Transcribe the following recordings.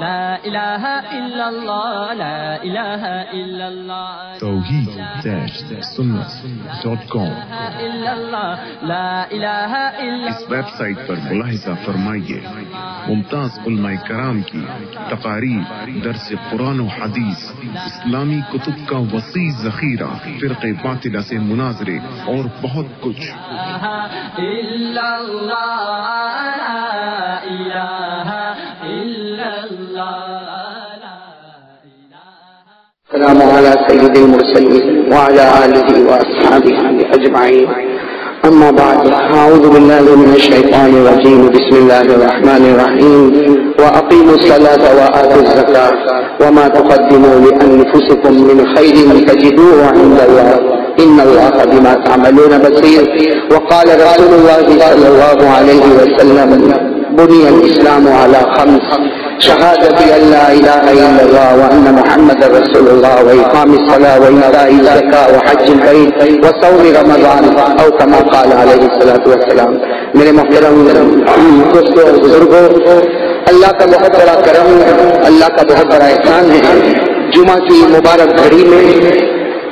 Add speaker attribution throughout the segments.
Speaker 1: لا الہ الا اللہ لا الہ الا اللہ
Speaker 2: توحید-سنت.com اس ویب سائٹ پر ملاحظہ فرمائیے ممتاز علماء کرام کی تقاریر، درس قرآن و حدیث، اسلامی کتب کا وسیع ذخیرہ، فرقے باطلہ سے مناظرے اور بہت کچھ۔
Speaker 3: السلام على سيد المرسلين وعلى آله وأصحابه أجمعين. أما بعد، أعوذ بالله من الشيطان الرجيم. بسم الله الرحمن الرحيم. وأقيموا الصلاة وآتوا الزكاة وما تقدموا لأنفسكم من خير تجدوه عند الله إن الله بما تعملون بصير. وقال رسول الله صلى الله عليه وسلم: بني الإسلام على خمس: شهادة أن لا إله إلا الله وأن محمد رسول الله وإقام الصلاة وإيتاء الزكاة وحج البيت وصوم رمضان أو كما قال عليه الصلاة والسلام. میرے محترم دوستوں اور بزرگوں، اللہ کا بہت بڑا کرم، اللہ کا بہت بڑا احسان ہے۔ جمعہ کی مبارک گھڑی میں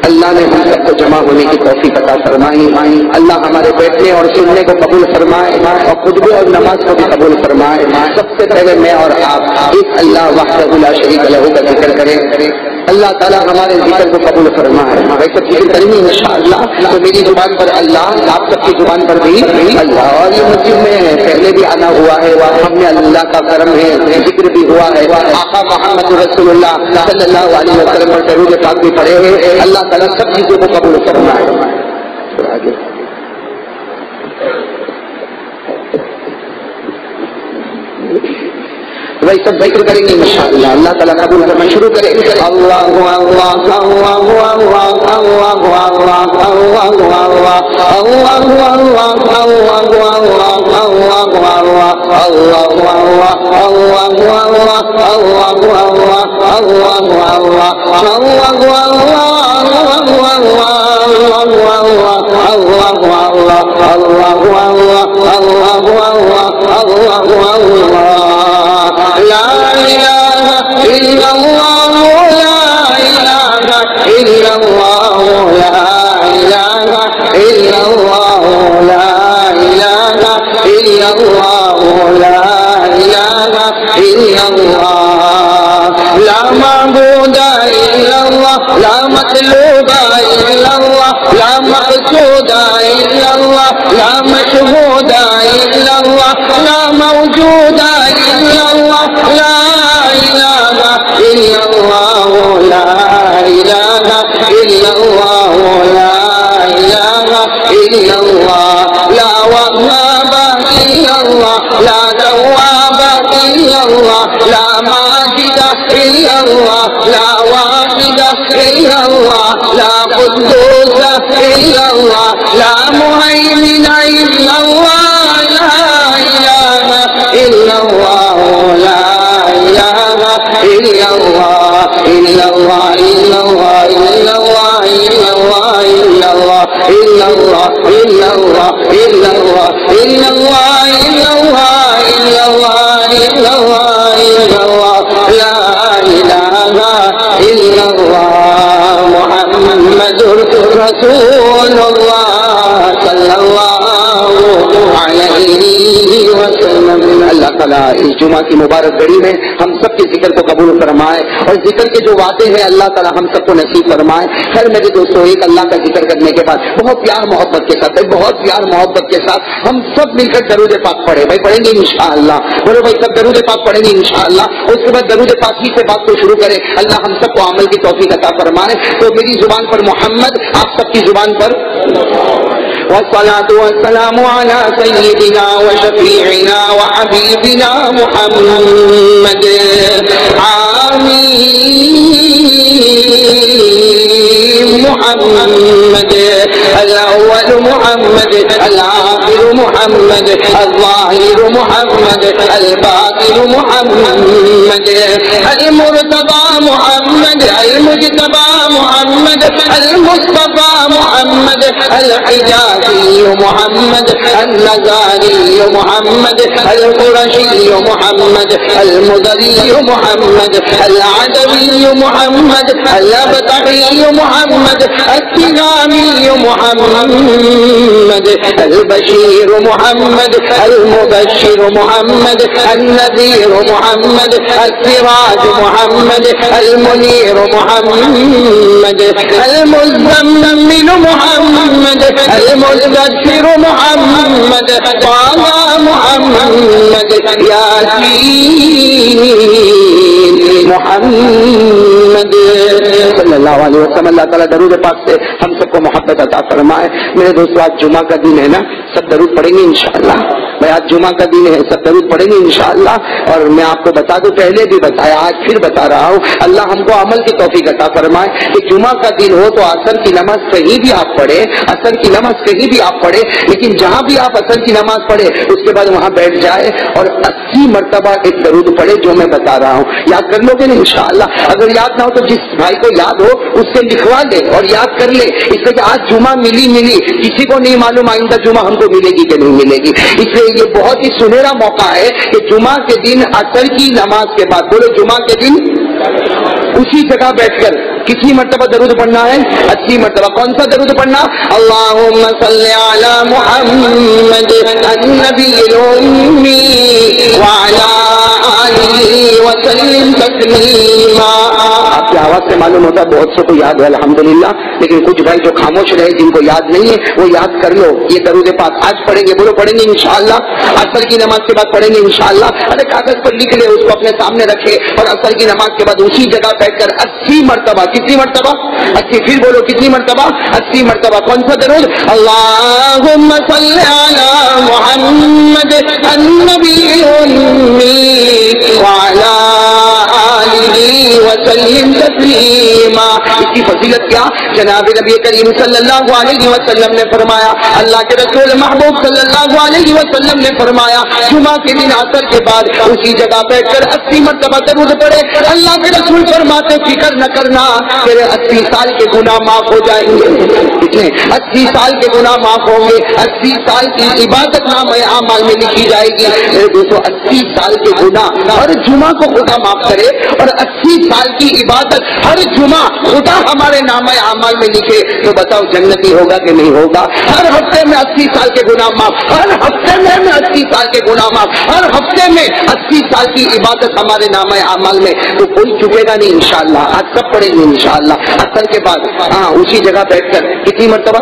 Speaker 3: اللہ نے ہم سب کو جمع ہونے کی توفیق عطا فرمائی۔ اللہ ہمارے بیٹھنے اور سننے کو قبول فرمائے اور خطبے اور نماز کو بھی قبول فرمائے۔ سب سے پہلے میں اور آپ ایک اللہ وحدہ لا شریک لہ کا ذکر کریں۔ اللہ تعالیٰ ہمارے ذکر کو قبول فرمائے۔ ویسے ذکر کریں گے انشاءاللہ تو میری زبان پر اللہ، آپ سب کی زبان پر بھی اللہ، اور یہ مسجد میں پہلے بھی آنا ہوا ہے، ہم نے اللہ کا کرم ہے، ذکر بھی ہوا ہے، آقا محمد رسول اللہ صلی اللہ علیہ وسلم پر درود پاک بھی پڑھے ہیں۔ اللہ تعالیٰ سب چیزوں کو قبول فرمائے۔ وہی سب ذکر کریں گے انشاءاللہ، اللہ تعالیٰ قبول کرنا شروع کریں۔ اللہ اللہ اللہ اللہ اللہ لا إله إلا الله لا إله إلا الله لا إله إلا الله لا إله إلا الله لا إله إلا الله لا معبود إلا الله لا مطلوب إلا الله لا مقصود إلا الله لا مشهود إلا الله لا موجود إلا الله لا إله إلا الله لا إله إلا الله لا إله إلا الله لا وهاب إلا الله لا تواب إلا الله لا ماجد إلا الله لا واحد إلا الله لا قدوس إلا الله لا مهيمن إلا الله لا إله إلا الله لا إله إلا الله إلا الله إلا الله إلا الله إلا الله إلا الله إلا الله إلا الله إلا الله إلا الله إلا الله إلا الله إلا الله إلا الله لا إله إلا الله محمد رسول الله صلى الله علیہ وسلم۔ اللہ تعالیٰ اس جمعہ کی مبارک گھڑی میں ہم سب کے ذکر کو قبول فرمائے اور ذکر کے جو وعدے ہیں اللہ تعالیٰ ہم سب کو نصیب فرمائے۔ خیر میرے دوستوں، ایک اللہ کا ذکر کرنے کے بعد بہت پیار محبت کے ساتھ بہت پیار محبت کے ساتھ ہم سب مل کر درود پاک پڑھے۔ بھائی پڑھیں گے انشاءاللہ، بولو بھائی سب درود پاک پڑھیں گے انشاءاللہ۔ اس کے بعد درود پاک ہی سے بات کو شروع کریں۔ اللہ ہم سب کو عمل کی توفیق عطا فرمائے۔ تو میری زبان پر محمد، آپ سب کی زبان پر والصلاة والسلام على سيدنا وشفيعنا وحبيبنا محمد آمين محمد الأول محمد الآخر محمد الظاهر محمد الباطن محمد المرتضى محمد المجتبى محمد المصطفى محمد الحجازی محمد، النزاری محمد، القرشی محمد، المدری محمد، العدوی محمد، الابتحی محمد، التغامی محمد، البشیر محمد، المبشر محمد، النذیر محمد، السراج محمد، المنیر محمد، المزمل محمد، المدثر محمد، طه محمد، یاسین محمد صلی اللہ علیہ وسلم. اللہ تعالیٰ درود پاک سے ہم سب کو محبت عطا فرمائے. میرے دوستو آج جمعہ کا دن ہے نا، سب درود پڑھیں گے انشاءاللہ. میں آج جمعہ کا دن ہے، سب درود پڑھیں گے انشاءاللہ. اور میں آپ کو بتا دوں، پہلے بھی بتایا، آج پھر بتا رہا ہوں، اللہ ہم کو عمل کی توفیق عطا فرمائے کہ جمعہ کا دن ہو تو عصر کی نماز کہیں بھی آپ پڑھیں، عصر کی نماز کہیں بھی آپ پڑھیں، لیکن جہاں بھی آپ عصر کی نماز پڑھیں اس کے بعد وہاں بیٹھ جائے اور 80 مرتبہ ایک درود پڑھے جو میں بتا رہا ہوں. یاد کر لو گے نا انشاءاللہ. اگر یاد نہ ہو تو جس بھائی کو یاد ہو اس سے لکھوا لے اور یاد کر لے، اس لیے کہ آج جمعہ ملی کسی کو نہیں معلوم آئندہ جمعہ ہم کو ملے گی کہ نہیں ملے گی. اس لیے یہ بہت ہی سنہرا موقع ہے کہ جمعہ کے دن عصر کی نماز کے بعد، بولو جمعہ کے دن اسی جگہ بیٹھ کر کتنی مرتبہ درود پڑھنا ہے؟ 80 مرتبہ. کون سا درود پڑھنا؟ اللہم صلی علی محمد النبی الامی وعلی آلہ وسلم تسلیما. آپ کی آواز سے معلوم ہوتا ہے بہت سے کو یاد ہے الحمدللہ، لیکن کچھ بھائی جو خاموش رہے جن کو یاد نہیں ہے وہ یاد کر لو. یہ درود پاک آج پڑھیں گے، بولو پڑھیں گے انشاءاللہ. عصر کی نماز کے بعد پڑھیں گے انشاءاللہ. ارے کاغذ پر لکھ لے، اس کو اپنے سامنے رکھے اور عصر کی نماز کے بعد اسی جگہ بیٹھ کر 80 مرتبہ. کتنی مرتبہ؟ 80. پھر بولو کتنی مرتبہ؟ 80 مرتبہ. کون سا درود؟ اللہم صلی علی محمد النبی الامی وعلی آلہ وسلم تسلیما. اس کی فضیلت کیا؟ جناب نبی کریم صلی اللہ علیہ وسلم نے فرمایا، اللہ کے رسول محبوب صلی اللہ علیہ وسلم نے فرمایا جمعہ کے دن عصر کے بعد اسی جگہ بیٹھ کر 80 مرتبہ درود پڑھے. اللہ کے رسول فرماتے فکر نہ کرنا، تیرے 80 سال کے گناہ معاف ہو جائیں گے. کتنے؟ 80 سال کے گناہ معاف ہوں گے. 80 سال کی عبادت نام اعمال میں لکھی جائے گی. میرے دوستو 80 سال کے گناہ ہر جمعہ کو خدا معاف کرے اور 80 سال کی عبادت ہر جمعہ خدا ہمارے نام اعمال میں لکھے تو بتاؤ جنتی ہوگا کہ نہیں ہوگا؟ ہر ہفتے میں 80 سال کے گناہ معاف، ہر ہفتے میں 80 سال کے گناہ معاف، ہر ہفتے میں 80 سال کی عبادت ہمارے نام اعمال میں. تو کوئی چکے گا نہیں انشاءاللہ. آج سب پڑھیں گے انشاءاللہ. عصر کے بعد اسی جگہ بیٹھ کر کتنی مرتبہ؟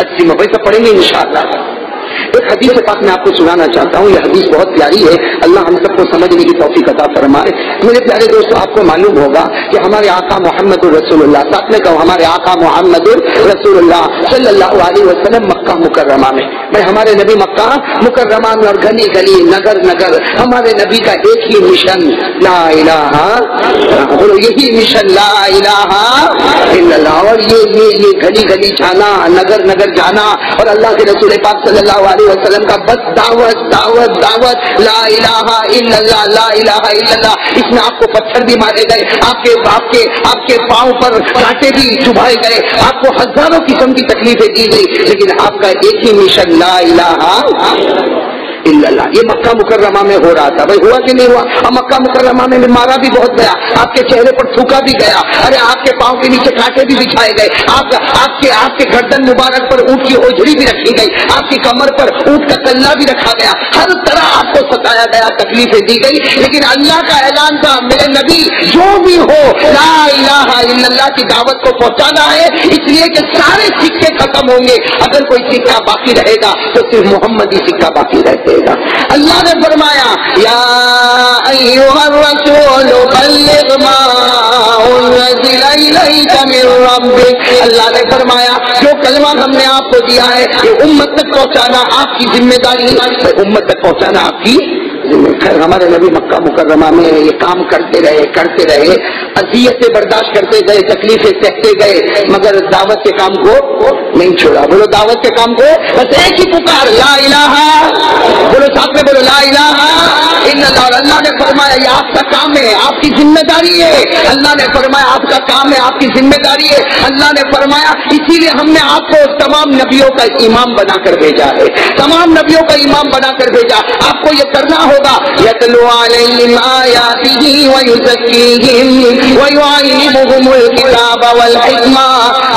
Speaker 3: 80 مرتبہ سب پڑھیں گے انشاءاللہ. ایک حدیث پاک میں آپ کو سنانا چاہتا ہوں. یہ حدیث بہت پیاری ہے، اللہ ہم سب کو سمجھنے کی توفیق عطا فرمائے. میرے پیارے دوستو آپ کو معلوم ہوگا کہ ہمارے آقا محمد الرسول اللہ، ساتھ میں کہو ہمارے آقا محمد الرسول اللہ صلی اللہ علیہ وسلم مکہ مکرمہ میں، ہمارے نبی مکہ مکرمہ میں اور گلی گلی نگر نگر ہمارے نبی کا ایک ہی مشن لا الہ، بولو یہی مشن لا الہ الا اللہ. اور یہ گلی گلی جانا، نگر نگر جانا اور اللہ کے رسول پاک صلی اللہ علیہ وسلم کا بس دعوت دعوت دعوت لا الہ الا اللہ لا الہ الا اللہ. اس میں آپ کو پتھر بھی مارے گئے، آپ کے پاؤں پر کانٹے بھی چبھائے گئے، آپ کو ہزاروں قسم کی تکلیفیں دی گئی، لیکن آپ کا ایک ہی مشن لا الہ الا اللہ. یہ مکہ مکرمہ میں ہو رہا تھا. بھائی ہوا کہ نہیں ہوا؟ اور مکہ مکرمہ میں مارا بھی بہت گیا، آپ کے چہرے پر تھوکا بھی گیا، ارے آپ کے پاؤں کے نیچے کانٹے بھی بچھائے گئے، آپ کے گردن مبارک پر اونٹ کی اوجھڑی بھی رکھی گئی، آپ کی کمر پر اونٹ کا کلہ بھی رکھا گیا، ہر طرح آپ کو ستایا گیا، تکلیفیں دی گئی. لیکن اللہ کا اعلان تھا میرے نبی جو بھی ہو لا الہ الا اللہ کی دعوت کو پہنچانا ہے، اس لیے کہ سارے سکے ختم ہوں گے، اگر کوئی سکہ باقی رہے گا تو صرف محمدی سکہ باقی رہے گا. اللہ نے فرمایا یا ایھا الرسول بلغ ما انزل الیک من ربک. اللہ نے فرمایا جو کلمہ ہم نے آپ کو دیا ہے یہ امت تک پہنچانا آپ کی ذمہ داری ہے، امت تک پہنچانا آپ کی. ہمارے نبی مکہ مکرمہ میں یہ کام کرتے رہے اذیتیں برداشت کرتے گئے, تکلیفیں سہتے گئے, مگر دعوت کے کام کو نہیں چھوڑا. بولو دعوت کے کام کو, بس ایک ہی پکار, لا الہ, بولو ساتھ میں بولو لا الہ الا اللہ. اور اللہ نے فرمایا یہ آپ کا کام ہے, آپ کی ذمہ داری ہے. اللہ نے فرمایا آپ کا کام ہے, آپ کی ذمہ داری ہے. اللہ نے فرمایا اسی لیے ہم نے آپ کو تمام نبیوں کا امام بنا کر بھیجا ہے, تمام نبیوں کا امام بنا کر بھیجا. آپ کو یہ کرنا ہوگا. یتلو علیہم آیاتہ ویزکیہم ویعلمہم الکتاب والحکمہ.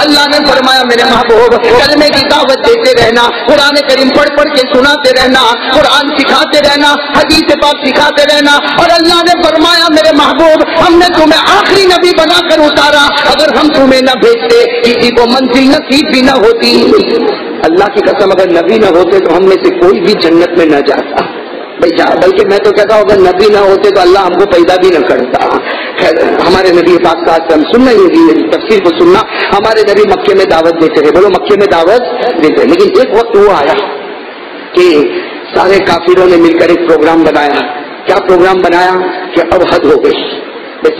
Speaker 3: اللہ نے فرمایا میرے محبوب کلمے کی دعوت دیتے رہنا, قرآن کریم پڑھ پڑھ کے سناتے رہنا, قرآن سکھاتے رہنا, حدیث پاک سکھاتے رہنا. اور اللہ نے فرمایا میرے محبوب ہم نے تمہیں آخری نبی بنا کر اتارا, اگر ہم تمہیں نہ بھیجتے کسی کو منزل نصیب بھی نہ ہوتی. اللہ کی قسم اگر نبی نہ ہوتے تو ہم میں سے کوئی بھی جنت میں نہ جاتا. بلکہ میں تو کہتا ہوں اگر نبی نہ ہوتے تو اللہ ہم کو پیدا بھی نہ کرتا. خیر ہمارے نبی پاک کا سننا یہ تفسیر کو سننا. ہمارے نبی مکے میں دعوت دیتے تھے, بولو مکے میں دعوت دیتے. لیکن ایک وقت وہ آیا کہ سارے کافروں نے مل کر ایک پروگرام بنایا. کیا پروگرام بنایا کہ اب حد ہو گئی.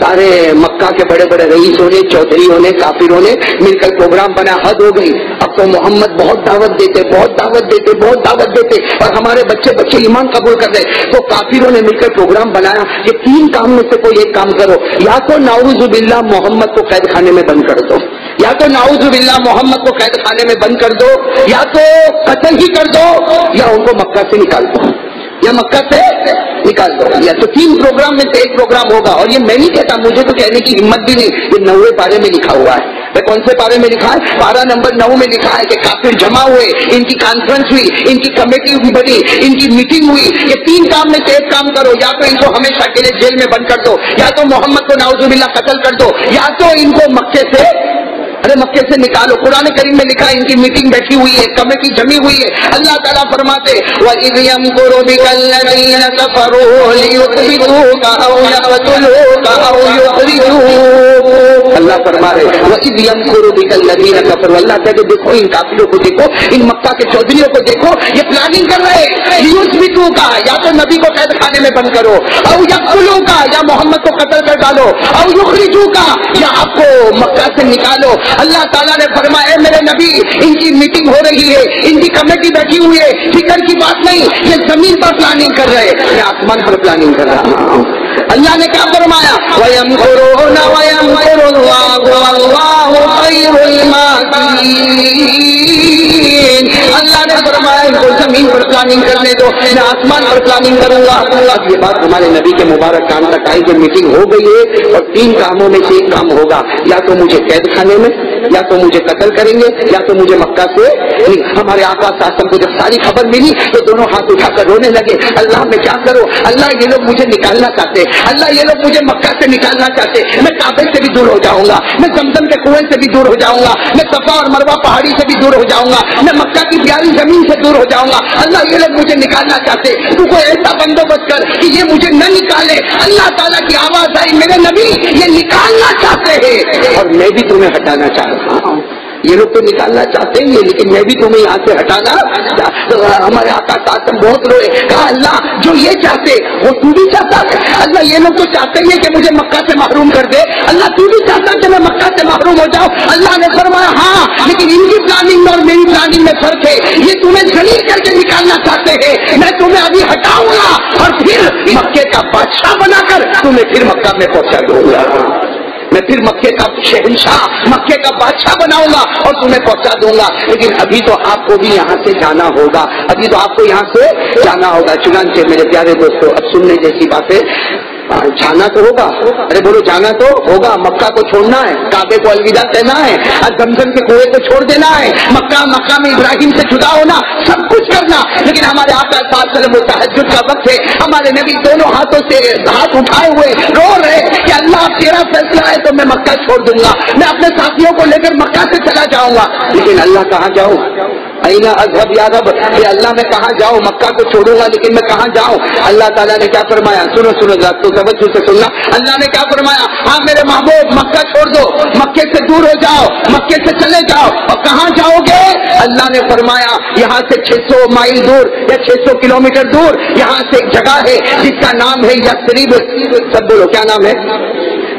Speaker 3: سارے مکہ کے بڑے بڑے رئیسوں نے, چودھریوں نے, کافروں نے مل کر پروگرام بنا. حد ہو گئی, اب تو محمد بہت دعوت دیتے, بہت دعوت دیتے, بہت دعوت دیتے, اور ہمارے بچے ایمان قبول کر رہے. تو کافروں نے مل کر پروگرام بنایا کہ 3 کام میں سے کوئی ایک کام کرو, یا تو نعوذ باللہ محمد کو قید خانے میں بند کر دو, یا تو نعوذ باللہ محمد کو قید خانے میں بند کر دو, یا تو قتل ہی کر دو, یا ان کو مکہ سے نکال دو, یا مکہ سے نکال دو. یا تو 3 پروگرام میں سے ایک پروگرام ہوگا. اور یہ میں نہیں کہتا, مجھے تو کہنے کی ہمت بھی نہیں, یہ 9ویں پارے میں لکھا ہوا ہے. کون سے پارے میں لکھا ہے؟ پارہ نمبر 9 میں لکھا ہے کہ کافر جمع ہوئے, ان کی کانفرنس ہوئی, ان کی کمیٹی بنی, ان کی میٹنگ ہوئی. یہ 3 کام میں سے ایک کام کرو, یا تو ان کو ہمیشہ کے لیے جیل میں بند کر دو, یا تو محمد کو نعوذ باللہ قتل کر دو, یا تو ان کو مکے سے مکے سے نکالو. قرآن کریم میں لکھا ہے ان کی میٹنگ بیٹھی ہوئی ہے, کمیٹی جمی ہوئی ہے. اللہ تعالیٰ فرماتے وَإِذْ يَمْكُرُ بِكَ الَّذِينَ كَفَرُوا لِيُثْبِتُوكَ أَوْ يَقْتُلُوكَ أَوْ يُخْرِجُوكَ. اللہ فرما رہے وَإِذْ يَمْكُرُ بِكَ الَّذِينَ كَفَرُوا. اللہ کہتے دیکھو ان کافروں کو دیکھو, ان مکہ کے چودھریوں کو دیکھو, یہ پلاننگ کر رہے لِيُثْبِتُوكَ, یا تو نبی کو قید خانے میں بند کرو, أَوْ يَقْتُلُوكَ, یا محمد کو قتل کر ڈالو, أَوْ يُخْرِجُوكَ, یا آپ کو مکہ سے نکالو. اللہ تعالیٰ نے فرمایا اے میرے نبی ان کی میٹنگ ہو رہی ہے, ان کی کمیٹی بیٹھی ہوئی ہے, فکر کی بات نہیں, یہ زمین پر پلاننگ کر رہے, میں آسمان پر پلاننگ کر رہا ہوں. اللہ نے کیا فرمایا وَيَمْكُرُونَ وَيَمْكُرُ اللَّهُ وَاللَّهُ خَيْرُ الْمَاكِرِينَ. اللہ نے فرمایا ان کو زمین پر پلاننگ کرنے دو, میں آسمان پر پلاننگ کروں گا. اب یہ بات ہمارے نبی کے مبارک کان تک آئی کہ میٹنگ ہو گئی ہے اور 3 کاموں میں سے ایک کام ہوگا, یا تو مجھے قید خانے میں, یا تو مجھے قتل کریں گے, یا تو مجھے مکہ سے. ہمارے آقا صلی اللہ علیہ وسلم کو جب ساری خبر ملی تو دونوں ہاتھ اٹھا کر رونے لگے, اللہ میں کیا کروں, اللہ یہ لوگ مجھے نکالنا چاہتے, اللہ یہ لوگ مجھے مکہ سے نکالنا چاہتے, میں کعبے سے بھی دور ہو جاؤں گا, میں زمزم کے کنویں سے بھی دور ہو جاؤں گا, میں صفا اور مروہ پہاڑی سے بھی دور ہو جاؤں گا, میں مکہ کی پیاری زمین سے دور ہو جاؤں گا. اللہ یہ لوگ مجھے نکالنا چاہتے, تو کوئی ایسا بندوبست کر کہ یہ مجھے نہ نکالے. اللہ تعالیٰ کی آواز آئی میرے نبی یہ نکالنا چاہتے ہیں اور میں بھی تمہیں ہٹانا چاہ رہا ہوں. یہ لوگ تو نکالنا چاہتے ہیں لیکن میں بھی تمہیں یہاں سے ہٹانا. ہمارے آقا قاسم بہت روئے, کہا اللہ جو یہ چاہتے وہ تو بھی چاہتا ہے. اللہ یہ لوگ تو چاہتے ہیں کہ مجھے مکہ سے محروم کر دے, اللہ تو بھی چاہتا کہ میں مکہ سے محروم ہو جاؤں. اللہ نے فرمایا ہاں, لیکن ان کی پلاننگ اور میری پلاننگ میں فرق ہے. یہ تمہیں ذلیل کر کے نکالنا چاہتے ہیں, میں تمہیں ابھی ہٹاؤں گا اور پھر مکے کا بادشاہ بنا کر تمہیں پھر مکہ میں پہنچا دوں گا. میں پھر مکے کا شہنشاہ, مکے کا بادشاہ بناؤں گا اور تمہیں پہنچا دوں گا. لیکن ابھی تو آپ کو بھی یہاں سے جانا ہوگا, ابھی تو آپ کو یہاں سے جانا ہوگا. چنانچہ میرے پیارے دوستو اب سننے جیسی باتیں, جانا تو ہوگا, ارے بولو جانا تو ہوگا. مکہ کو چھوڑنا ہے, کعبے کو الوداع کہنا ہے, زمزم کے کنویں کو چھوڑ دینا ہے, مکہ مقام ابراہیم سے جدا ہونا, سب کچھ کرنا. لیکن ہمارے آقا صلی اللہ علیہ وسلم تہجد کا وقت ہے, ہمارے نبی دونوں ہاتھوں سے ہاتھ اٹھائے ہوئے رو رہے کہ اللہ تیرا فیصلہ ہے تو میں مکہ چھوڑ دوں گا, میں اپنے ساتھیوں کو لے کر مکہ سے چلا جاؤں گا. لیکن اللہ کہاں جاؤں, اینا اذهب یا رب, کہ اللہ میں کہاں جاؤں, مکہ کو چھوڑوں گا لیکن میں کہاں جاؤں. اللہ تعالیٰ نے کیا فرمایا, سنو سنو ذرا تو توجہ سے سننا. اللہ نے کیا فرمایا, ہاں میرے محبوب مکہ چھوڑ دو, مکے سے دور ہو جاؤ, مکے سے چلے جاؤ. اور کہاں جاؤ گے, اللہ نے فرمایا یہاں سے 600 مائل دور یا 600 کلومیٹر دور یہاں سے ایک جگہ ہے جس کا نام ہے یثرب. سب بولو کیا نام ہے,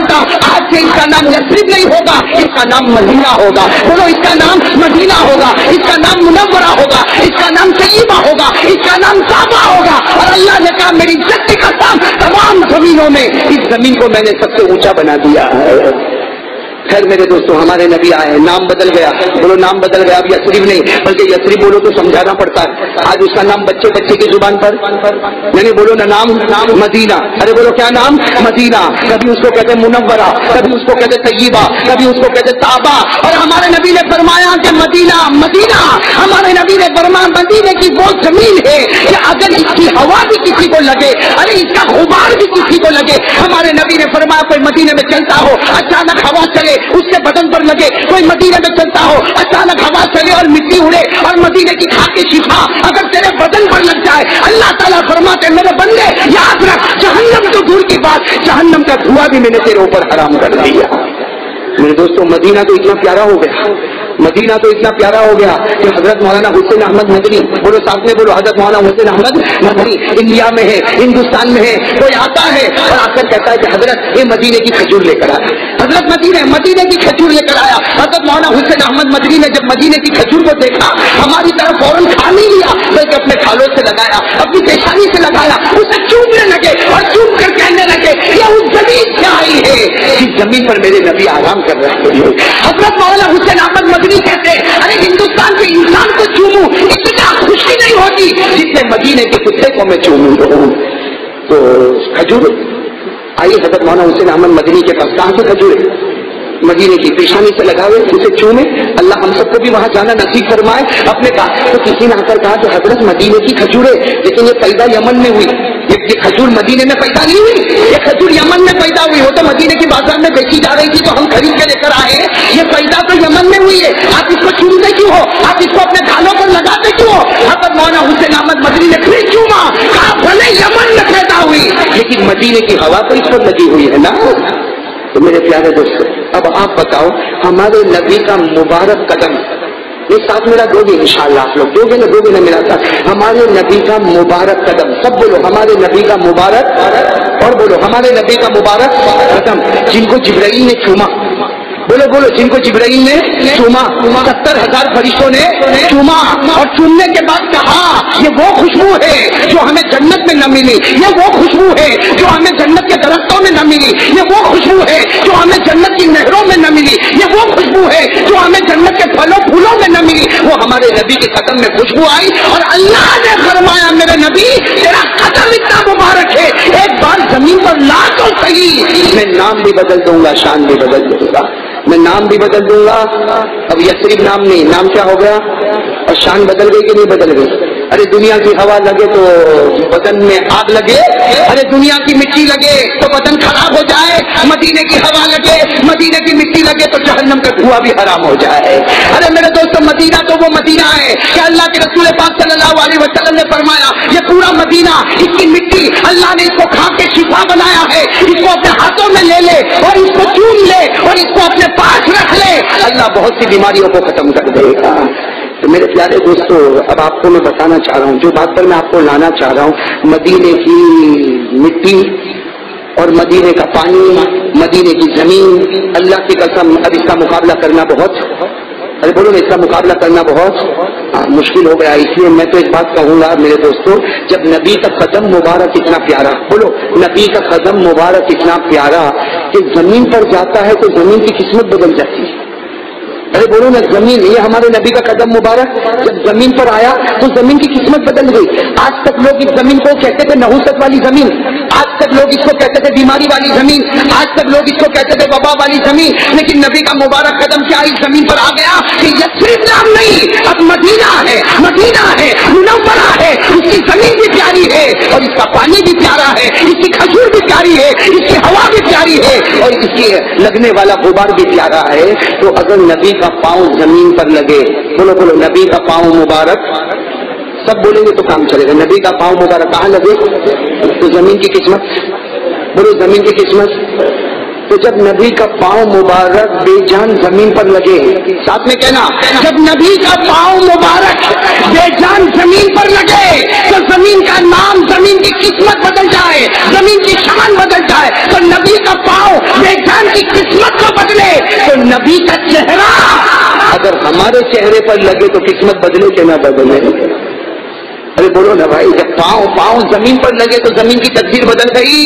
Speaker 3: بدلتا. آج سے اس کا نام یثرب نہیں ہوگا, اس کا نام مدینہ ہوگا. بولو اس کا نام مدینہ ہوگا, اس کا نام منورہ ہوگا, اس کا نام طیبہ ہوگا, اس کا نام صحابہ ہوگا. اور اللہ نے کہا میری عزت کی قسم تمام زمینوں میں اس زمین کو میں نے سب سے اونچا بنا دیا ہے. خیر میرے دوستوں, ہمارے نبی آئے, نام بدل گیا. بولو نام بدل گیا. اب یثرب نہیں بلکہ یثرب بولو تو سمجھانا پڑتا ہے. آج اس کا نام بچے بچے کی زبان پر یعنی بولو نا نام مدینہ. ارے بولو کیا نام مدینہ. کبھی اس کو کہتے منورہ, کبھی اس کو کہتے طیبہ, کبھی اس کو کہتے صحابہ. اور ہمارے نبی نے فرمایا کہ مدینہ مدینہ, ہمارے نبی نے فرمایا مدینے کی وہ زمین ہے کہ اگر اس کی ہوا بھی کسی کو لگے, ارے اس کا غبار بھی کسی کو لگے. ہمارے نبی نے فرمایا کوئی مدینے میں چلتا ہو, اچانک ہوا چلے اس کے بدن پر لگے. کوئی مدینے میں چلتا ہو, اچانک ہوا چلے اور مٹی اڑے اور مدینے کی کھا کے شفا اگر تیرے بدن پر لگ جائے, اللہ تعالیٰ فرماتے میرے بندے یاد رکھ, جہنم تو دور کی بات, جہنم کا دھواں بھی میں نے تیرے اوپر حرام کر دیا. میرے دوستوں مدینہ تو اتنا پیارا ہو گیا, مدینہ تو اتنا پیارا ہو گیا کہ حضرت مولانا حسین احمد مدنی, بولو ساتھ میں بولو, حضرت مولانا حسین احمد مدنی انڈیا میں ہے, ہندوستان میں ہے. کوئی آتا ہے اور آ کر کہتا ہے کہ حضرت یہ مدینے کی کھجور لے کر آیا. حضرت مدینے کی کھجور لے کر آیا. حضرت مولانا حسین احمد مدنی نے جب مدینے کی کھجور کو دیکھا, ہماری طرف فوراً کھا نہیں لیا بلکہ اپنے کھالوں سے لگایا, اپنی پیشانی سے لگایا, اسے چومنے لگے اور چوم کر کہنے لگے یہ اس زمین سے آئی ہے جس زمین پر میرے نبی آرام کر رہے ہیں. حضرت مولانا حسین احمد مدنی کہتے ارے ہندوستان کے انسان کو چوموں اتنا خوشی نہیں ہوتی جتنے مدینے کے کتے کو میں چوموں. تو کھجور آئیے حضرت مولانا حسین احمد مدنی کے پاس, کہاں سے کھجور مدینے کی پیشانی سے لگاوے, اسے چومے. اللہ ہم سب کو بھی وہاں جانا نصیب فرمائے. اپنے کہا تو کسی نے آ کر کہا کہ حضرت مدینے کی کھجورے, لیکن یہ پیدا یمن میں ہوئی, یہ کھجور مدینے میں پیدا نہیں ہوئی, یہ کھجور یمن میں پیدا ہوئی. وہ تو مدینے کی بازار میں بیچی جا رہی تھی تو ہم خرید کے لے کر آئے. یہ پیدا تو یمن میں ہوئی ہے, آپ اس کو چومتے کیوں ہو, آپ اس کو اپنے گھالوں پر لگاتے کیوں ہو. حضرت مولانا حسین احمد مدنی نے پھر چوما, کہا بھلے یمن میں پیدا ہوئی لیکن مدینے کی ہوا تو اس پر لگی ہوئی ہے نا. تو میرے پیارے دوستو اب آپ بتاؤ, ہمارے نبی کا مبارک قدم, یہ ساتھ میرا دو گے انشاءاللہ, آپ لوگ دو گے نا میرا ساتھ. ہمارے نبی کا مبارک قدم, سب بولو ہمارے نبی کا مبارک, اور بولو ہمارے نبی کا مبارک قدم جن کو جبرائیل نے چوما. بولو بولو جن کو جبرائیل نے چوما, 70,000 فرشتوں نے چوما اور چومنے کے بعد کہا یہ وہ خوشبو ہے جو ہمیں جنت میں نہ ملی, یہ وہ خوشبو ہے جو ہمیں جنت کے درختوں میں نہ ملی, یہ وہ خوشبو ہے جو ہمیں جنت کی نہروں میں نہ ملی, یہ وہ خوشبو ہے جو ہمیں جنت کے پھلوں پھولوں میں نہ ملی. وہ ہمارے نبی کے قدم میں خوشبو آئی اور اللہ نے فرمایا میرے نبی تیرا قدم اتنا مبارک ہے, ایک بار زمین پر لا تو صحیح, میں نام بھی بدل دوں گا, شان بھی بدل دوں گا, میں نام بھی بدل دوں گا. اب یثرب نام نہیں, نام کیا ہو گیا, اور شان بدل گئی کہ نہیں بدل گئی. ارے دنیا کی ہوا لگے تو بدن میں آگ لگے, ارے دنیا کی مٹی لگے تو بدن خراب ہو جائے, مدینے کی ہوا لگے, مدینے کی مٹی لگے تو جہنم کا دھواں بھی حرام ہو جائے. ارے میرے دوستو مدینہ تو وہ مدینہ ہے کہ اللہ کے رسول پاک صلی اللہ علیہ وسلم نے فرمایا یہ پورا مدینہ, اس کی مٹی اللہ نے اس کو کھا کے شفا بنایا ہے, اس کو اپنے ہاتھوں میں لے لے اور اس کو چوم لے اور اس کو اپنے پاس رکھ لے, اللہ بہت سی بیماریوں کو ختم کر دے گا. تو میرے پیارے دوستو اب آپ کو میں بتانا چاہ رہا ہوں, جو بات پر میں آپ کو لانا چاہ رہا ہوں, مدینے کی مٹی اور مدینے کا پانی, مدینے کی زمین, اللہ کی قسم اب اس کا مقابلہ کرنا بہت, ارے بولو اس کا مقابلہ کرنا بہت مشکل ہو گیا. اس لیے میں تو ایک بات کہوں گا میرے دوستو, جب نبی کا قدم مبارک اتنا پیارا, بولو نبی کا قدم مبارک اتنا پیارا کہ زمین پر جاتا ہے تو زمین کی قسمت بدل جاتی ہے. ارے بولو نا زمین, یہ ہمارے نبی کا قدم مبارک جب زمین پر آیا تو زمین کی قسمت بدل گئی. آج تک لوگ اس زمین کو کہتے تھے نحوست والی زمین, آج تک لوگ اس کو کہتے تھے بیماری والی زمین, آج تک لوگ اس کو کہتے تھے وبا والی زمین, لیکن نبی کا مبارک قدم کیا اس زمین پر آ گیا کہ یثرب نام نہیں, اب مدینہ ہے, مدینہ ہے, منورہ ہے, اس کی زمین بھی پیاری ہے اور اس کا پانی بھی پیارا ہے, اس کی کھجور بھی پیاری ہے, اس کی ہوا بھی پیاری ہے اور اس کی لگنے والا غبار بھی پیارا ہے. تو اگر نبی کا پاؤں زمین پر لگے, بولو بولو نبی کا پاؤں مبارک, سب بولیں گے تو کام چلے گا. نبی کا پاؤں مبارک کہاں لگے تو زمین کی قسمت, بولو زمین کی قسمت تو جب نبی کا پاؤں مبارک بے جان زمین پر لگے، ساتھ میں کہنا، جب نبی کا پاؤں مبارک بے جان زمین پر لگے تو زمین کا نام، زمین کی قسمت بدل جائے، زمین کی شان بدل جائے، تو نبی کا پاؤں بے جان کی قسمت کو بدلے، تو نبی کا چہرہ اگر ہمارے چہرے پر لگے تو قسمت بدلے کہ نہ بدلے؟ ارے بولو نا بھائی، جب پاؤں زمین پر لگے تو زمین کی تقدیر بدل گئی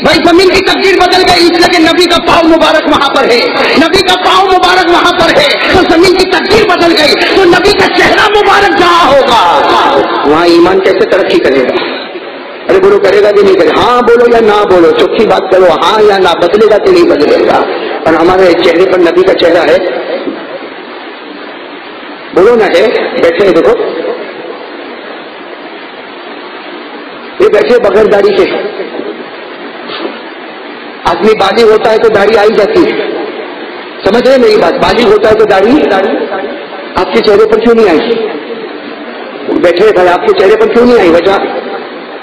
Speaker 3: بھائی، زمین کی تقدیر بدل گئی، اس لیے کہ نبی کا پاؤں مبارک وہاں پر ہے، نبی کا پاؤں مبارک وہاں پر ہے تو زمین کی تقدیر بدل گئی، تو نبی کا چہرہ مبارک جہاں ہوگا وہاں ایمان کیسے ترقی کرے گا؟ ارے بولو کرے گا کہ نہیں کرے؟ ہاں بولو یا نہ بولو، چوکھی بات کرو، ہاں یا نہ، بدلے گا کہ نہیں بدلے گا؟ اور ہمارے چہرے پر نبی کا چہرہ ہے، بولو نا، ہے، بیٹھے دیکھو، یہ بیٹھے بغیر داڑھی کے، آدمی بالغ ہوتا ہے تو داڑھی آئی جاتی ہے، سمجھ رہے میری بات؟ بالغ ہوتا ہے تو داڑھی آپ کے چہرے پر کیوں نہیں آئی؟ بیٹھے بھائی، آپ کے چہرے پر کیوں نہیں آئی؟ وجہ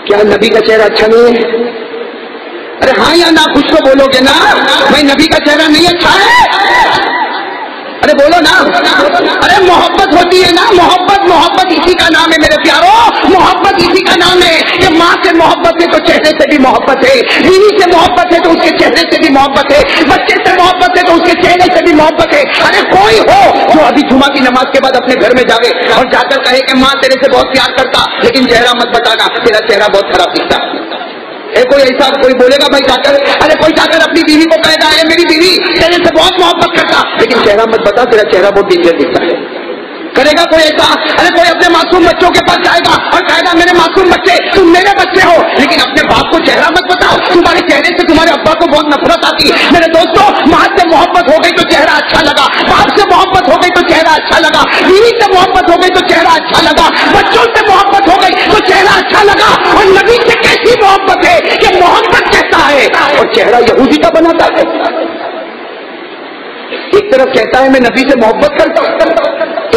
Speaker 3: کیا نبی کا چہرہ اچھا نہیں ہے؟ ارے ہاں یا نہ کچھ تو بولو گے نا بھائی، نبی کا چہرہ نہیں اچھا ہے؟ ارے بولو نا، ارے محبت ہوتی ہے نا، محبت اسی کا نام ہے میرے پیارو، محبت اسی کا نام ہے کہ ماں سے محبت ہے تو چہرے سے بھی محبت ہے، بیوی سے محبت ہے تو اس کے چہرے سے بھی محبت ہے، بچے سے محبت ہے تو اس کے چہرے سے بھی محبت ہے۔ ارے کوئی ہو جو ابھی جمعہ کی نماز کے بعد اپنے گھر میں جاوے اور جا کر کہے کہ ماں تیرے سے بہت پیار کرتا لیکن چہرہ مت بتانا، تیرا چہرہ بہت خراب دکھتا ہے، کوئی ایسا کوئی بولے گا بھائی جا کر؟ ارے کوئی جا کر اپنی بیوی کو کہے گا ہے میری بیوی تیرے سے بہت محبت کرتا لیکن چہرہ مت بتا، تیرا چہرہ بہت ڈینجر دکھتا ہے، کرے گا کوئی ایسا؟ ارے کوئی اپنے معصوم بچوں کے پاس جائے گا اور کہے گا میرے معصوم بچے تم میرے بچے ہو، لیکن اپنے باپ کو چہرہ مت بتاؤ، تمہارے چہرے سے تمہارے ابا کو بہت نفرت آتی ہے۔ میرے دوستوں، ماں سے محبت ہو گئی تو چہرہ اچھا لگا، باپ سے محبت ہو گئی تو چہرہ اچھا لگا، بیوی سے محبت ہو گئی تو چہرہ اچھا لگا، بچوں سے محبت ہو گئی تو چہرہ اچھا لگا، اور نبی سے کیسی محبت ہے کہ محبت کہتا ہے اور چہرہ یہودی کا بناتا ہے۔ ایک طرف کہتا ہے میں نبی سے محبت کرتا ہوں،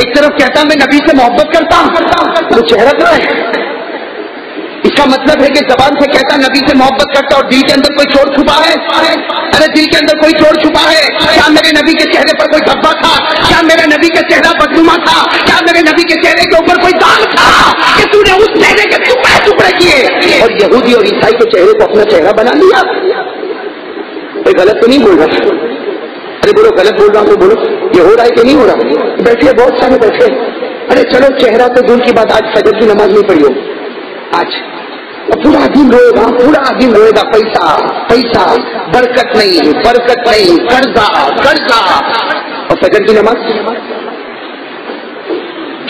Speaker 3: ایک طرف کہتا ہے میں نبی سے محبت کرتا ہوں، تو چہرہ کیا ہے؟ اس کا مطلب ہے کہ زبان سے کہتا نبی سے محبت کرتا اور دل کے اندر کوئی چور چھپا ہے۔ ارے دل کے اندر کوئی چور چھپا ہے، کیا میرے نبی کے چہرے پر کوئی دھبا تھا؟ کیا میرے نبی کا چہرہ بدنما تھا؟ کیا میرے نبی کے چہرے کے اوپر کوئی داغ تھا کہ تو نے اس چہرے کے ٹکڑے ٹکڑے کیے اور یہودی اور عیسائی کے چہرے کو اپنا چہرہ بنا لیا؟ کوئی غلط تو نہیں بول رہا؟ ارے بولو غلط بول رہا ہوں تو بولو، یہ ہو رہا ہے کہ نہیں ہو رہا؟ بیٹھے بہت سارے بیٹھے، ارے چلو چہرہ تو دور کی بات، آج فجر کی نماز نہیں پڑھی ہو، آج پورا دن روئے گا، پورا دن روئے گا، پیسہ پیسہ، برکت نہیں، برکت نہیں، قرضہ قرضہ، اور فجر کی نماز؟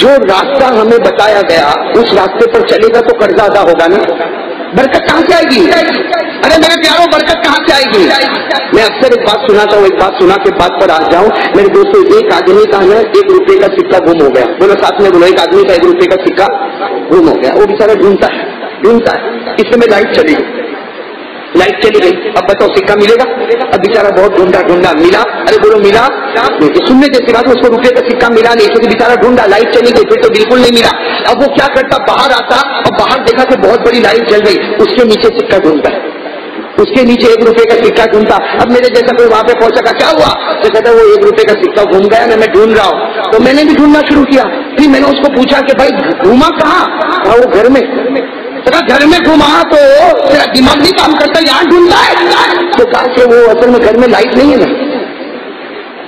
Speaker 3: جو راستہ ہمیں بتایا گیا اس راستے پر چلے گا تو قرضہ ادا ہوگا نا، برکت کہاں سے آئے گی؟ ارے میرے پیاروں، برکت کہاں سے آئے گی؟ میں اکثر ایک بات سناتا ہوں، ایک بات سنا کے بات پر آ جاؤں میرے دوستوں، ایک آدمی کا ہے 1 روپے کا سکہ گم ہو گیا، بولو ساتھ میں بولو، ایک آدمی کا 1 روپے کا سکہ گم ہو گیا، وہ بیچارہ ڈھونڈتا ہے اس میں لائٹ چلی گئی، اب بتاؤ سکہ ملے گا؟ اب بیچارہ بہت ڈھونڈا ملا، ارے بولو ملا؟ سننے جیسی بات، اس کو روپے کا سکہ ملا نہیں، کیونکہ بیچارہ ڈھونڈا، لائٹ چلی گئی، پھر تو بالکل نہیں ملا۔ اب وہ کیا کرتا، باہر آتا اور باہر دیکھا کہ بہت بڑی لائٹ جل گئی، اس کے نیچے سکہ ڈھونڈتا، اس کے نیچے 1 روپے کا سکہ ڈھونڈتا۔ اب میرے جیسا کوئی وہاں پہ پہنچا گا، کیا ہوا؟ تو کہتا وہ 1 روپے کا سکہ گھوم گیا نا، میں ڈھونڈ رہا ہوں، تو میں نے بھی ڈھونڈنا شروع کیا، پھر میں نے اس کو پوچھا کہ بھائی گھوما کہاں؟ وہ گھر میں، گھر میں گھما تو تیرا دماغ نہیں کام کرتا، یہاں ڈھونڈتا ہے، تو کہا کہ وہ اصل میں گھر میں لائٹ نہیں ہے نا،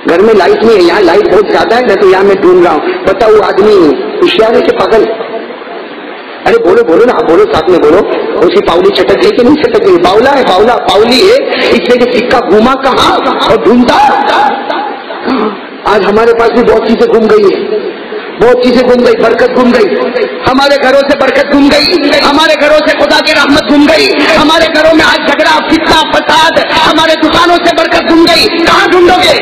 Speaker 3: گھر میں لائٹ نہیں ہے، یہاں لائٹ بہت زیادہ ہے نا، تو یہاں میں ڈھونڈ رہا ہوں۔ بتاؤ وہ آدمی ہوشیار ہے کہ پاگل؟ ارے بولو نا، بولو ساتھ میں بولو، اس کی پاؤلی چٹک گئی کہ نہیں چٹک گئی؟ باؤلا ہے، پاؤلی ہے، اس لیے کہ سکہ گھوما کہاں اور ڈھونڈتا۔ آج ہمارے پاس بھی بہت چیزیں گم گئی ہیں، بہت چیزیں گم گئی، برکت گم گئی، ہمارے گھروں سے برکت گم گئی، ہمارے گھروں سے خدا کی رحمت گم گئی، ہمارے گھروں میں آج جھگڑا فتنہ فساد، ہمارے دکانوں سے برکت گم گئی۔ کہاں ڈھونڈو گے؟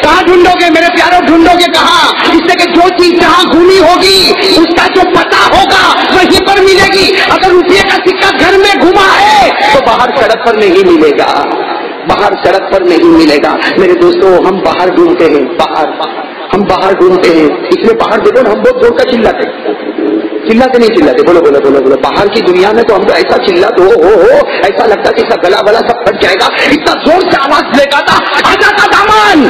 Speaker 3: کہاں ڈھونڈو گے میرے پیاروں؟ ڈھونڈو گے کہاں؟ اس سے کہ جو چیز جہاں گھومی ہوگی اس کا جو پتہ ہوگا وہیں پر ملے گی۔ اگر روپیے کا سکہ گھر میں گھوما ہے تو باہر سڑک پر نہیں ملے گا، باہر سڑک پر نہیں ملے گا۔ میرے دوستوں، ہم باہر ڈھونڈتے ہیں، ہم باہر ڈھونڈتے ہیں، اس میں باہر دیکھو نا، ہم بہت زور کا چلاتے نہیں چلاتے، بولو باہر کی دنیا میں تو ہم تو ایسا چلاتے ہو ایسا لگتا ہے کہ اس کا گلا سب پھٹ جائے گا، اتنا زور سے آواز لے کہا تھا خواجہ کا دامن.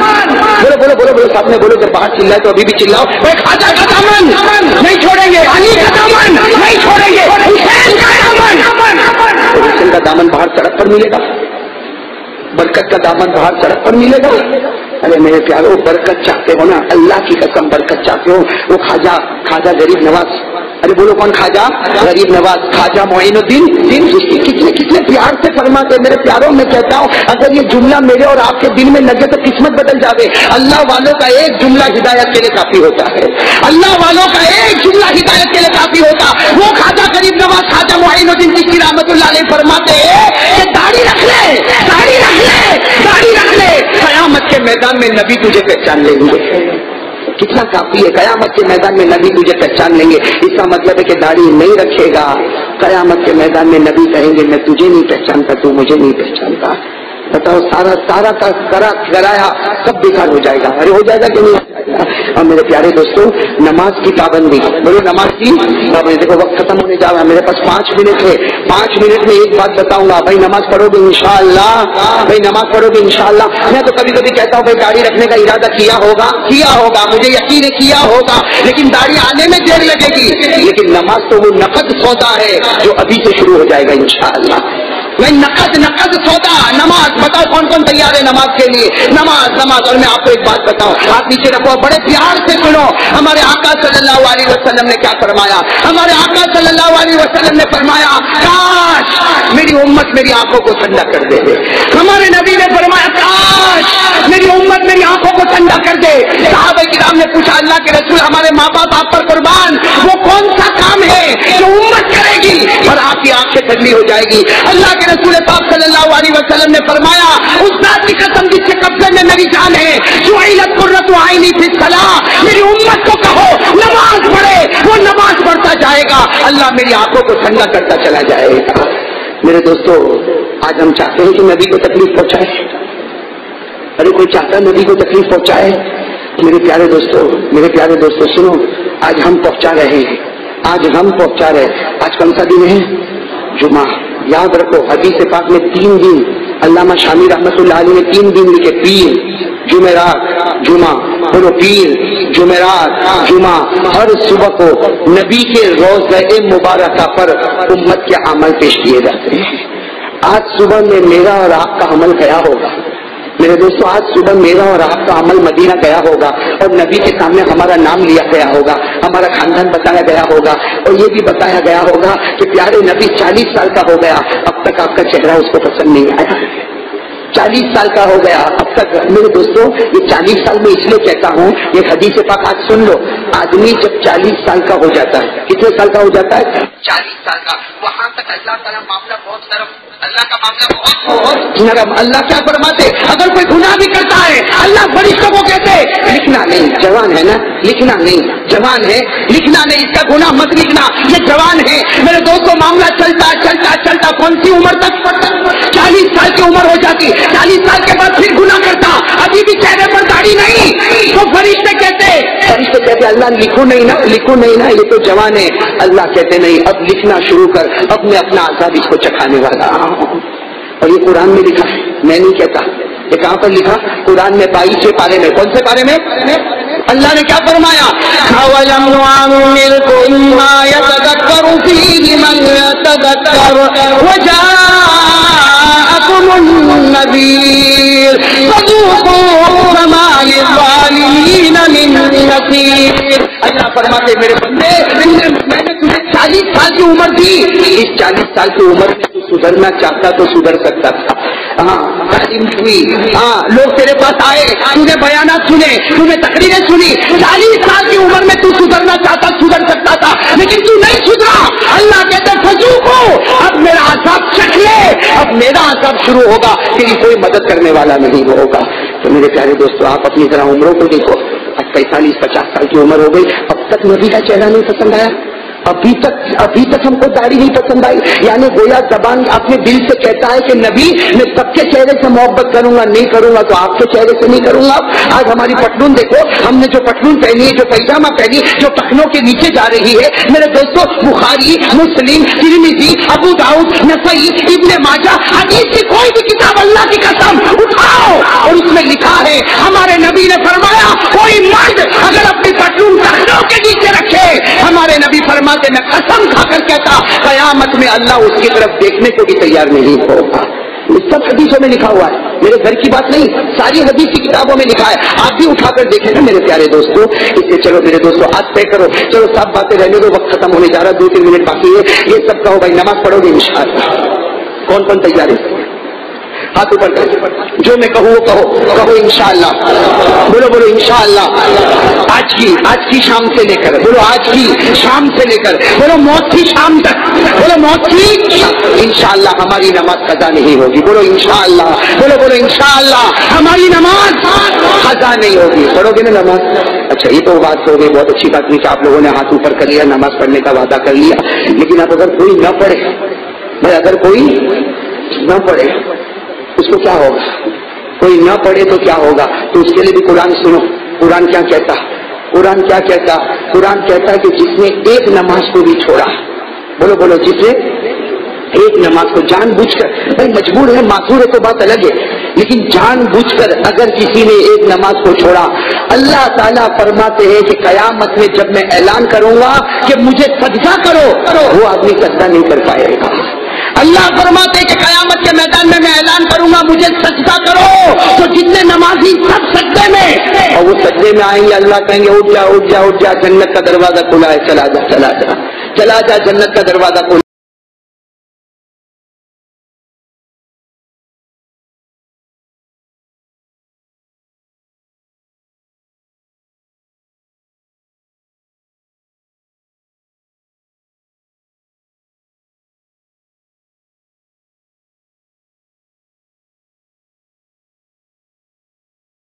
Speaker 3: بولو بولو بولو بولو سامنے بولو, جب باہر چل رہا ہے تو ابھی بھی چلاؤ, خواجہ کا دامن نہیں چھوڑیں گے, علی کا دامن نہیں چھوڑیں گے, حسین کا دامن. حسین کا دامن باہر سڑک پر ملے گا, برکت کا دامن باہر سڑک پر ملے گا. ارے میرے پیارو, برکت چاہتے ہو نا, اللہ کی قسم برکت چاہتے ہو, وہ خواجہ غریب نواز, ارے بولو کون خواجہ غریب نواز, خواجہ معین الدین کتنے پیار سے فرماتے. میرے پیاروں میں کہتا ہوں, اگر یہ جملہ میرے اور آپ کے دل میں لگے تو قسمت بدل جاوے. اللہ والوں کا ایک جملہ ہدایت کے لیے کافی ہوتا ہے, اللہ والوں کا ایک جملہ ہدایت کے لیے کافی ہوتا. وہ خواجہ غریب نواز خواجہ معین الدین چشتی رحمۃ اللہ علیہ فرماتے کہ داڑھی رکھ لے, داڑھی رکھ لے, داڑھی رکھ لے, قیامت کے میدان میں نبی تجھے پہچان لیں گے. کتنا کافی ہے, قیامت کے میدان میں نبی تجھے پہچان لیں گے. اس کا مطلب ہے کہ داڑھی نہیں رکھے گا, قیامت کے میدان میں نبی کہیں گے میں تجھے نہیں پہچانتا, تو مجھے نہیں پہچانتا. بتاؤ, سارا کرایا سب بیکار ہو جائے گا. ارے ہو جائے گا کہ نہیں ہو جائے گا. اور میرے پیارے دوستوں, نماز کی پابندی, بولو نماز کی پابندی. دیکھو وقت ختم ہونے جا رہا ہے, میرے پاس 5 منٹ ہے. 5 منٹ میں ایک بات بتاؤں گا. بھائی نماز پڑھو گے انشاءاللہ, بھائی نماز پڑھو گے انشاءاللہ. میں تو کبھی کبھی کہتا ہوں بھائی داڑھی رکھنے کا ارادہ کیا ہوگا, مجھے یقین ہے کیا ہوگا, لیکن داڑھی آنے میں دیر لگے گی. لیکن نماز تو وہ نقد سودا ہے جو ابھی سے شروع ہو جائے گا انشاءاللہ. میں نقد سودا نماز. بتاؤ کون کون تیار ہے نماز کے لیے؟ نماز. اور میں آپ کو ایک بات بتاؤں, ہاتھ نیچے رکھو, بڑے پیار سے سنو. ہمارے آقا صلی اللہ علیہ وسلم نے کیا فرمایا؟ ہمارے آقا صلی اللہ علیہ وسلم نے فرمایا کاش میری امت میری آنکھوں کو ٹھنڈا کر دے. ہمارے نبی نے فرمایا کاش میری امت میری آنکھوں کو ٹھنڈا کر دے. صحابہ کرام نے پوچھا اللہ کے رسول, ہمارے ماں باپ آپ پر قربان, وہ کون سا کام ہے جو امت کرے گی اور آپ کی آنکھیں ٹھنڈی ہو جائے گی؟ اللہ کے رسول پاک صلی اللہ علیہ وسلم نے فرمایا اس ذات کی قسم جس کے قبضے میں میری جان ہے, جعلت قرۃ عینی فی الصلاۃ, میری امت کو کہو نماز پڑھے, وہ نماز پڑھتا جائے گا, اللہ میری آنکھوں کو ٹھنڈا کرتا چلا جائے گا. میرے دوستو, آج ہم چاہتے ہیں کہ نبی کو تکلیف پہنچائے. ارے کوئی چاہتا ہے نبی کو تکلیف پہنچائے؟ میرے پیارے دوستو سنو, آج ہم پہنچا رہے ہیں, آج ہم پہنچا رہے. آج کون سا دن ہے؟ جمعہ. یاد رکھو حدیث پاک میں 3 دن, علامہ شامی رحمت اللہ علیہ نے 3 دن لکھے, پیر, جمعرات, جمعہ. بولو پیر, جمعرات, جمعہ. ہر صبح کو نبی کے روضہ مبارکہ پر امت کے عمل پیش کیے جاتے ہیں. آج صبح میں میرا اور آپ کا عمل کیا ہوگا؟ میرے دوستوں, آج صبح میرا اور آپ کا عمل مدینہ گیا ہوگا اور نبی کے سامنے ہمارا نام لیا گیا ہوگا, ہمارا خاندان بتایا گیا ہوگا, اور یہ بھی بتایا گیا ہوگا کہ پیارے نبی 40 سال کا ہو گیا, اب تک آپ کا چہرہ اس کو پسند نہیں آیا. 40 سال کا ہو گیا اب تک. میرے دوستوں, یہ 40 سال میں اس لیے کہتا ہوں, یہ حدیث پاک آج سن لو. آدمی جب 40 سال کا ہو جاتا ہے, کتنے سال کا ہو جاتا ہے؟ 40 سال کا. وہاں تک اللہ تعالیٰ معاملہ بہت نرم, اللہ کا معاملہ بہت نرم. اللہ کیا فرماتے, اگر کوئی گناہ بھی کرتا ہے اللہ فرشتوں کو کہتے لکھنا نہیں, جوان ہے نا, لکھنا نہیں, جوان ہے, لکھنا نہیں, اس کا گناہ مت لکھنا, یہ جوان ہے. میرے دوستوں, معاملہ چلتا کون سی عمر تک؟ 40 سال کی عمر ہو جاتی. 40 سال کے بعد پھر گناہ کرتا, ابھی بھی چہرے پر داڑھی نہیں, تو فرشتے کہتے اللہ لکھو نہیں نا, یہ تو جوان ہے. اللہ کہتے نہیں, اب لکھنا شروع کر, اب میں اپنا عذاب اس کو چکھانے والا ہوں. اور یہ قرآن میں لکھا, میں نہیں کہتا. یہ کہاں پر لکھا؟ قرآن میں 22 پارے میں. کون سے پارے میں؟ اللہ نے کیا فرمایا؟ أَوَلَمْ نُعَمِّرْكُم مَّا يَتَذَكَّرُ فِيهِ مَن يَتَذَكَّرُ وَجَاءَكُمُ النَّذِيرُ فَذُوقُوا فَمَا لِلظَّالِمِينَ مِن نَّصِيرٍ. اللہ فرماتے میرے بندے, میں نے تجھے 40 سال کی عمر دی, اس 40 سال کی عمر میں تو سدھرنا چاہتا تو سدھر سکتا تھا. ہاں تعلیم ہوئی, ہاں لوگ تیرے پاس آئے, تم نے بیانات سنے, تم نے تقریریں سنی. 40 سال کی عمر میں تو سدھرنا چاہتا, سدھر سکتا تھا, لیکن تو نہیں سدھرا. اللہ کہتے فذوقو, اب میرا عذاب چکھ لے, اب میرا عذاب شروع ہوگا, تیری کوئی مدد کرنے والا نہیں ہوگا. تو میرے پیارے دوستو, آپ اپنی ذرا عمروں کو دیکھو. اب 45-50 سال کی عمر ہو گئی, اب تک نبی کا چہرہ نہیں پسند آیا, ابھی تک ہم کو داڑھی نہیں پسند آئی. یعنی گویا زبان اپنے دل سے کہتا ہے کہ نبی میں سب کے چہرے سے محبت کروں گا, نہیں کروں گا تو آپ کے چہرے سے نہیں کروں گا. آج ہماری پٹلون دیکھو, ہم نے جو پٹلون پہنی ہے, جو پیجامہ پہنی, جو ٹخنوں کے نیچے جا رہی ہے, میرے دوستوں بخاری, مسلم, ترمذی, ابو داؤد, نسائی, ابن ماجہ, حدیث کی کوئی بھی کتاب اللہ کی قسم اٹھاؤ, اور اس میں لکھا ہے ہمارے نبی نے فرمایا کوئی مرد اگر اپنی پٹلون ٹخنوں کے نیچے رکھے، ہمارے نبی فرماتے میں قسم کھا کر کہتا قیامت میں اللہ اس کی طرف دیکھنے کو بھی تیار نہیں ہوگا. یہ سب حدیثوں میں لکھا ہوا ہے، میرے گھر کی بات نہیں، ساری حدیث کی کتابوں میں لکھا ہے. آپ بھی اٹھا کر دیکھیں نا میرے پیارے دوستوں. اس لیے چلو میرے دوستوں ہاتھ طے کرو، چلو سب باتیں رہنے دو، وقت ختم ہونے جا رہا، 2-3 منٹ باقی ہے. یہ سب کہو بھائی نماز پڑھو گے انشاءاللہ. کون کون تیار ہے؟ ہاتھ اوپر کرو. جو میں کہوں وہ کہو انشاءاللہ. بولو بولو انشاءاللہ. آج کی شام سے لے کر بولو، آج کی شام سے لے کر بولو، موت کی شام تک بولو، موت کی انشاءاللہ ہماری نماز قضا نہیں ہوگی. بولو انشاءاللہ. بولو بولو انشاءاللہ ہماری نماز قضا نہیں ہوگی. پڑھو گے نا نماز؟ اچھا یہ تو بات ہو گئی، بہت اچھی بات نہیں کہ آپ لوگوں نے ہاتھ اوپر کر لیا، نماز پڑھنے کا وعدہ کر لیا. لیکن اب اگر کوئی نہ پڑھے بھائی، اگر کوئی نہ پڑھے اس کو کیا ہوگا؟ کوئی نہ پڑھے تو کیا ہوگا؟ تو اس کے لیے بھی قرآن سنو. قرآن کیا کہتا؟ قرآن کیا کہتا؟ قرآن کہتا ہے کہ جس نے ایک نماز کو بھی چھوڑا، بولو بولو، جس نے ایک نماز کو جان بوجھ کر، بھائی مجبور ہے معذور ہے تو بات الگ ہے، لیکن جان بوجھ کر اگر کسی نے ایک نماز کو چھوڑا، اللہ تعالیٰ فرماتے ہیں کہ قیامت میں جب میں اعلان کروں گا کہ مجھے سجدہ کرو، وہ آدمی سجدہ نہیں کر پائے گا. اللہ فرماتے ہیں کہ قیامت کے میدان میں اعلان کروں گا مجھے سجدہ کرو، تو جتنے نمازی سب سجدے میں، اور وہ سجدے میں آئیں گے، اللہ کہیں گے اٹھ جا اٹھ جا اٹھ جا، جنت کا دروازہ کھلا ہے، چلا جا چلا جا چلا جا، جنت کا دروازہ کھلا